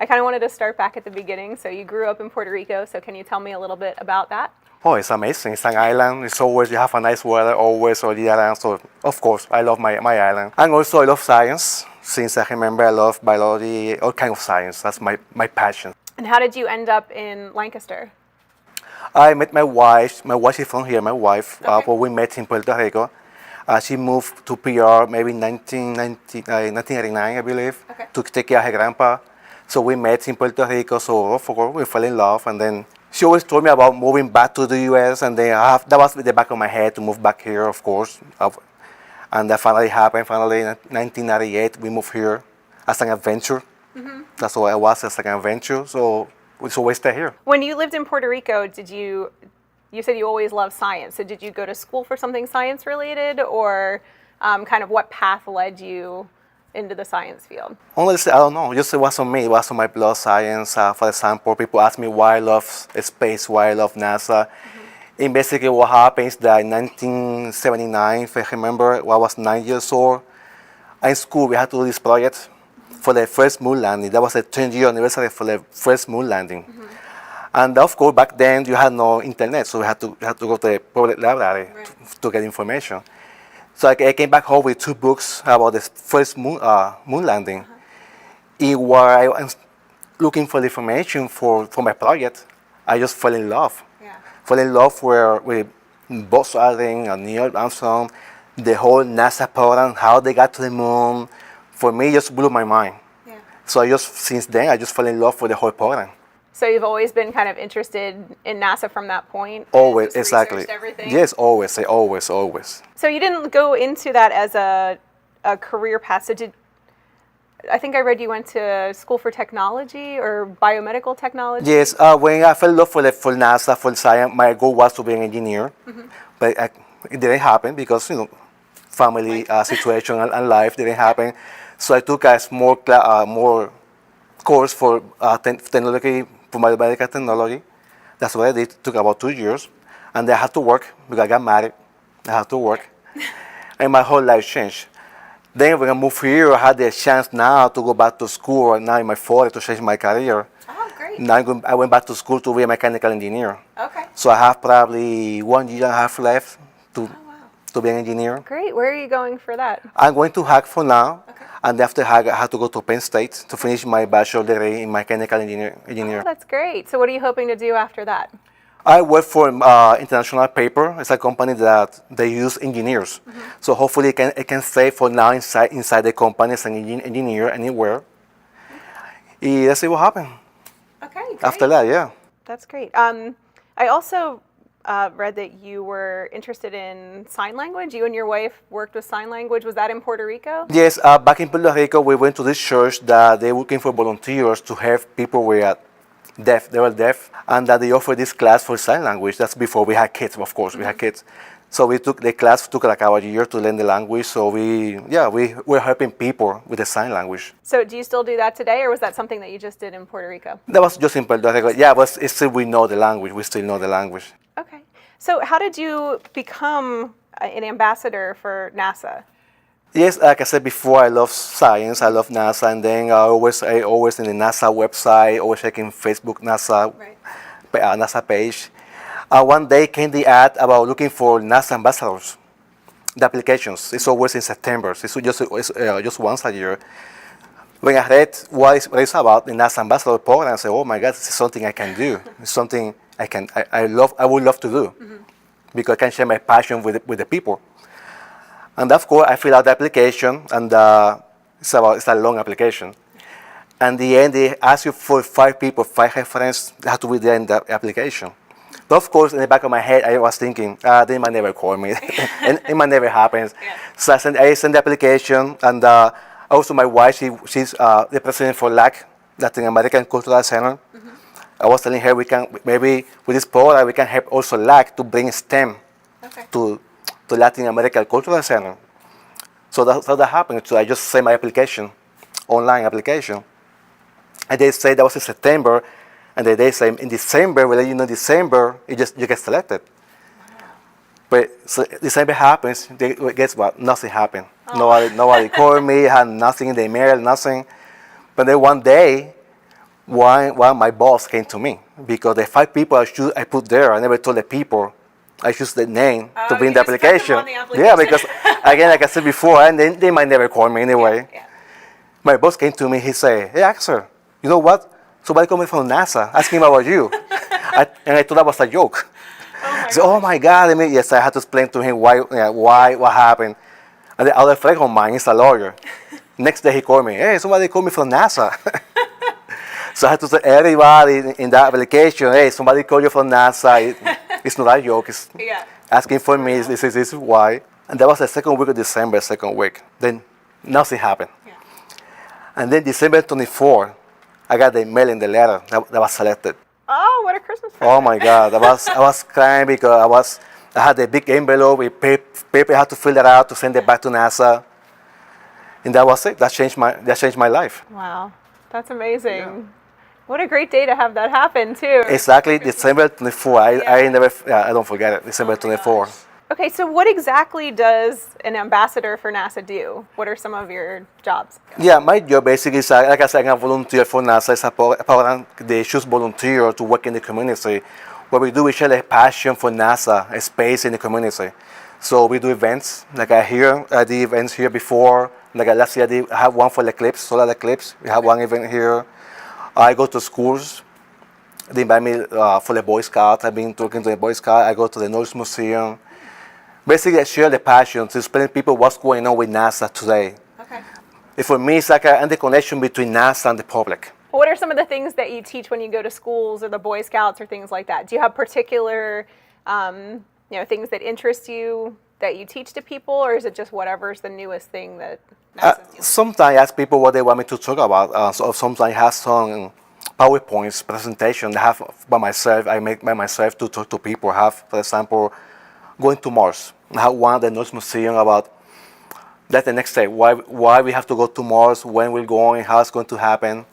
I kind of wanted to start back at the beginning. So you grew up in Puerto Rico. So can you tell me a little bit about that? Oh, it's amazing. It's an island. It's always, you have a nice weather always all the island. So, of course, I love my island. And also, I love science. Since I remember, I love biology, all kind of science. That's my passion. And how did you end up in Lancaster? I met my wife. My wife is from here, my wife. Okay. But we met in Puerto Rico. She moved to PR maybe in 1989, I believe, Okay. to take care of her grandpa. So we met in Puerto Rico, so of course we fell in love. And then she always told me about moving back to the US, and then that was in the back of my head to move back here, of course. And that finally happened. Finally, in 1998, we moved here as an adventure. Mm-hmm. That's what it was, as an adventure. So we always stay here. When you lived in Puerto Rico, you said you always loved science. So did you go to school for something science related, or kind of what path led you into the science field? Honestly, I don't know. Just it was on me. It was on my blood, science. For example, people ask me why I love space, why I love NASA. Mm-hmm. And basically what happened is that in 1979, if I remember, when I was 9 years old, in school we had to do this project for the first moon landing. That was the 10th-year anniversary for the first moon landing. Mm-hmm. And of course, back then you had no internet, so we had to go to the public library to get information. So I came back home with 2 books about the first moon landing. While I was looking for the information for my project, I just fell in love. Yeah. Fell in love with Buzz Aldrin and Neil Armstrong, the whole NASA program, how they got to the moon. For me, it just blew my mind. Yeah. So since then, I just fell in love with the whole program. So you've always been kind of interested in NASA from that point? Always, exactly. Everything? Yes, always, always. So you didn't go into that as a career path. So I think I read you went to school for technology or biomedical technology? Yes, when I fell in love for NASA, for science, my goal was to be an engineer. Mm-hmm. But it didn't happen because, family situation and life didn't happen. So I took a small more course for technology, for biomedical technology. That's what I did. It took about 2 years. And I had to work because I got married. I had to work. And my whole life changed. Then when I moved here, I had the chance now to go back to school, and now in my 40s to change my career. Oh, great. Now I went back to school to be a mechanical engineer. Okay. So I have probably 1 year and a half left to be an engineer. Great. Where are you going for that? I'm going to Hack for now. Okay. And after Hack, I have to go to Penn State to finish my bachelor's degree in mechanical engineer. Oh, that's great. So what are you hoping to do after that? I work for International Paper. It's a company that they use engineers. Mm-hmm. So hopefully I can stay for now inside the company as an engineer anywhere. And let's see what happens. Okay, great. After that, yeah. That's great. I also read that you were interested in sign language. You and your wife worked with sign language. Was that in Puerto Rico? Yes, back in Puerto Rico, we went to this church that they were looking for volunteers to help people with deaf. They were deaf, and that they offered this class for sign language. That's before we had kids, of course. Mm-hmm. We had kids. So we took the class, took like about a year to learn the language. So we're helping people with the sign language. So do you still do that today, or was that something that you just did in Puerto Rico? That was just in Puerto Rico. Yeah, but still we know the language. We still know the language. Okay. So how did you become an ambassador for NASA? Yes, like I said before, I love science. I love NASA, and then I always in the NASA website, always checking Facebook NASA page. One day came the ad about looking for NASA ambassadors. The applications, it's always in September. It's just once a year. When I read what it's about, the NASA ambassador program, I said, "Oh my God, this is something I can do. It's something I would love to do, mm-hmm. because I can share my passion with the people." And of course, I filled out the application, and it's a long application. And in the end, they ask you for 5 people, 5 references that have to be there in the application. But of course, in the back of my head, I was thinking, they might never call me, and it might never happen. Yeah. So I sent the application, and also my wife, she's the president for LAC, Latin American Cultural Center. Mm-hmm. I was telling her maybe with this program we can help also LAC to bring STEM to Latin American Cultural Center. So that happened. So I just sent my application, online application, and they say that was in September. And they say in December, well, December, you get selected. Wow. But so December happens, guess what? Nothing happened. Oh. Nobody called me, had nothing in the email, nothing. But then one day, why my boss came to me, because the 5 people I put there, I never told the people. I choose the name to be in the you just kept them application. on the application. Yeah, because again, like I said before, and they might never call me anyway. Yeah. My boss came to me. He said, "Hey, Axel, you know what? Somebody called me from NASA asking about you," and I thought that was a joke. Oh So, oh my God! I mean, yes, I had to explain to him what happened. And the other friend of mine is a lawyer. Next day he called me. Hey, somebody called me from NASA. So I had to tell everybody in that application, hey, somebody called you from NASA. It's not a joke. It's Yeah. asking for me. This is why. And that was the second week of December, second week. Then nothing happened. Yeah. And then December 24, I got the email and the letter that was selected. Oh, what a Christmas present. Oh my God, I was crying because I had a big envelope with paper. I had to fill that out to send it back to NASA. And that was it. That changed my life. Wow, that's amazing. Yeah. What a great day to have that happen too. Exactly, December 24. I don't forget it. December 24. Okay, so what exactly does an ambassador for NASA do? What are some of your jobs? Yeah, my job basically is, like I said, I'm a volunteer for NASA. It's a program they choose volunteer to work in the community. What we do, we share a passion for NASA, a space in the community. So we do events, like I did events here before. Like last year, I have one for the eclipse, solar eclipse. We have one event here. I go to schools. They invite me for the Boy Scouts. I've been talking to the Boy Scouts. I go to the Norris Museum. Basically, I share the passion to explain to people what's going on with NASA today. Okay. And for me, it's like the connection between NASA and the public. What are some of the things that you teach when you go to schools or the Boy Scouts or things like that? Do you have particular things that interest you that you teach to people, or is it just whatever's the newest thing that NASA's doing? Sometimes I ask people what they want me to talk about. So sometimes I have some PowerPoints presentation I have by myself. I make by myself to talk to people. I have, for example, going to Mars. I have one at the Norris Museum about that's the next step. Why we have to go to Mars, when we're going, how it's going to happen.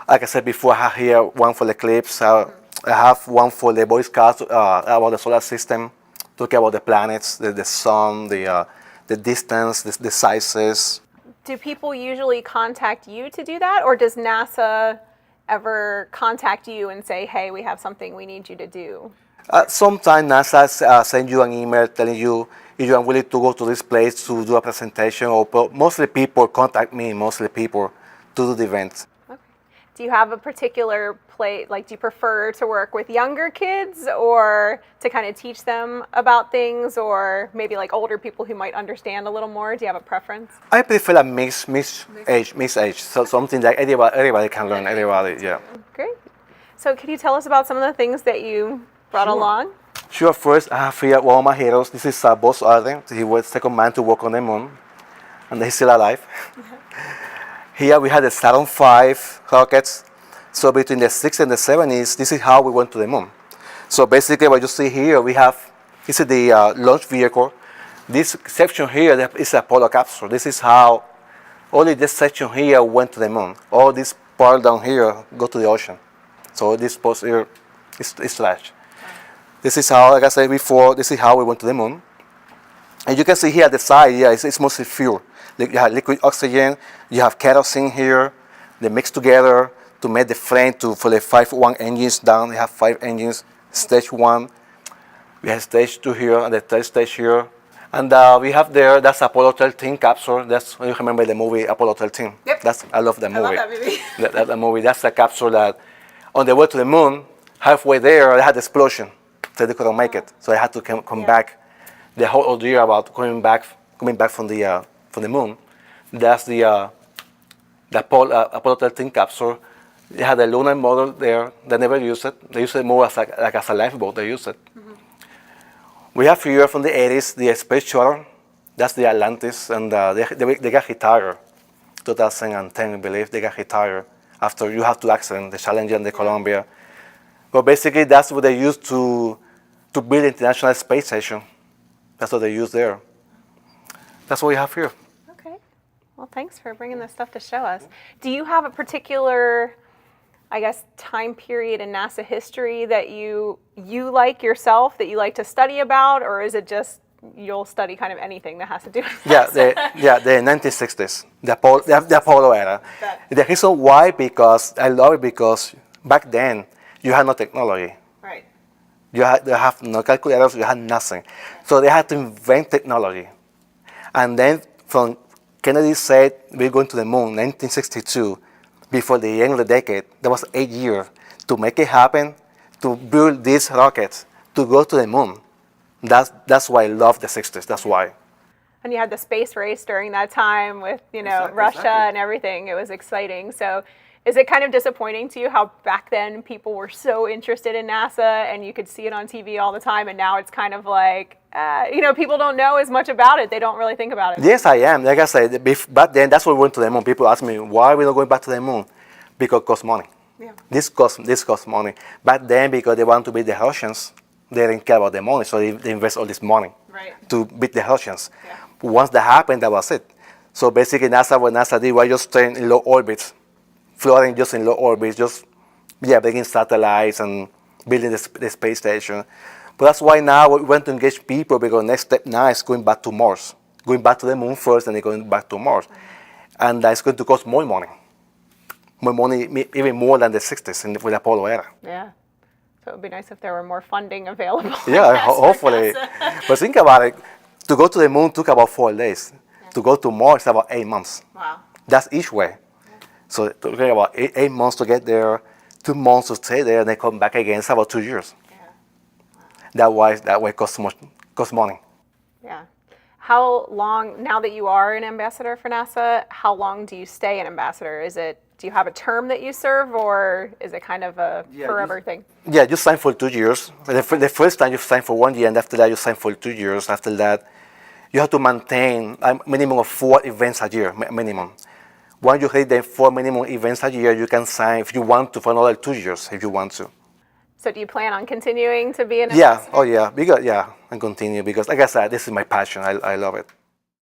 Like I said before, I have here one for the eclipse. I have one for the Boy Scouts about the solar system, talking about the planets, the sun, the distance, the sizes. Do people usually contact you to do that, or does NASA ever contact you and say, hey, we have something we need you to do? Sometimes NASA send you an email telling you if you are willing to go to this place to do a presentation, or mostly people contact me, to do the event. Okay. Do you have a particular place, like do you prefer to work with younger kids or to kind of teach them about things, or maybe like older people who might understand a little more? Do you have a preference? I prefer a mixed age, so something that everybody can learn, everybody, yeah. Great. So could you tell us about some of the things that you brought along? Sure, first I have here one of my heroes. This is Buzz Aldrin. He was the second man to walk on the moon, and he's still alive. Here we had the Saturn V rockets. So between the 60s and the 70s, this is how we went to the moon. So basically what you see here, this is the launch vehicle. This section here is a Apollo capsule. This is how only this section here went to the moon. All this part down here go to the ocean. So this part here is trash. This is how, like I said before, this is how we went to the moon. And you can see here at the side, yeah, it's mostly fuel. You have liquid oxygen, you have kerosene here, they mix together to make the frame for the 5-1 engines down. They have 5 engines, stage 1. We have stage 2 here and the third stage here. And we have there, that's Apollo 13 capsule. That's, you remember the movie Apollo 13? Yep. I love that movie. I love that movie. that movie, that's a capsule that on the way to the moon, halfway there, they had an explosion. So they couldn't make it. So they had to come back. The whole ordeal about coming back from the moon. That's the Apollo 13 capsule. They had a lunar model there. They never used it. They used it more as a lifeboat. They used it. Mm-hmm. We have here from the 80s the space shuttle. That's the Atlantis, and they got retired. 2010, I believe, they got retired after you have 2 accidents, the Challenger and the Columbia. But basically, that's what they used to build the International Space Station. That's what they use there. That's what we have here. Okay. Well, thanks for bringing this stuff to show us. Do you have a particular, I guess, time period in NASA history that you like yourself, that you like to study about, or is it just you'll study kind of anything that has to do with Yeah, NASA. the 1960s, the Apollo era. That- The reason why, because I love it because back then you had no technology. Right. You have no calculators, you had nothing. So they had to invent technology. And then from Kennedy said we're going to the moon, 1962, before the end of the decade, there was 8 years to make it happen, to build these rockets, to go to the moon. That's why I love the 60s, that's why. And you had the space race during that time with, Russia Exactly. and everything. It was exciting. So is it kind of disappointing to you how back then people were so interested in NASA and you could see it on TV all the time, and now it's kind of like, people don't know as much about it. They don't really think about it. Yes, I am. Like I said, back then, that's why we went to the moon. People ask me, why are we not going back to the moon? Because it costs money. Yeah. This costs money. Back then, because they want to beat the Russians, they didn't care about the money, so they invest all this money Right. to beat the Russians. Yeah. Once that happened, that was it. So basically, what NASA did was just staying in low orbits, floating just in low orbits, bringing satellites and building the space station. But that's why now we want to engage people, because next step now is going back to Mars, going back to the moon first, and then going back to Mars, and that's going to cost more money, even more than the 60s with the Apollo era. Yeah. So it would be nice if there were more funding available. Yeah, I guess, for hopefully. NASA. But think about it. To go to the moon took about 4 days. To go to Mars, about 8 months. Wow. That's each way. So talking about 8 months to get there, 2 months to stay there, and then come back again. It's about 2 years. Yeah. That way costs money. Yeah. How long, now that you are an ambassador for NASA, how long do you stay an ambassador? Do you have a term that you serve, or is it kind of a forever thing? Yeah, you sign for 2 years. The first time you sign for 1 year, and after that you sign for 2 years. After that, you have to maintain a minimum of 4 events a year, minimum. Once you hit the 4 minimum events a year, you can sign if you want to for another 2 years if you want to. So do you plan on continuing to be an Yeah, ambassador? oh yeah, and continue because like I said, this is my passion. I love it.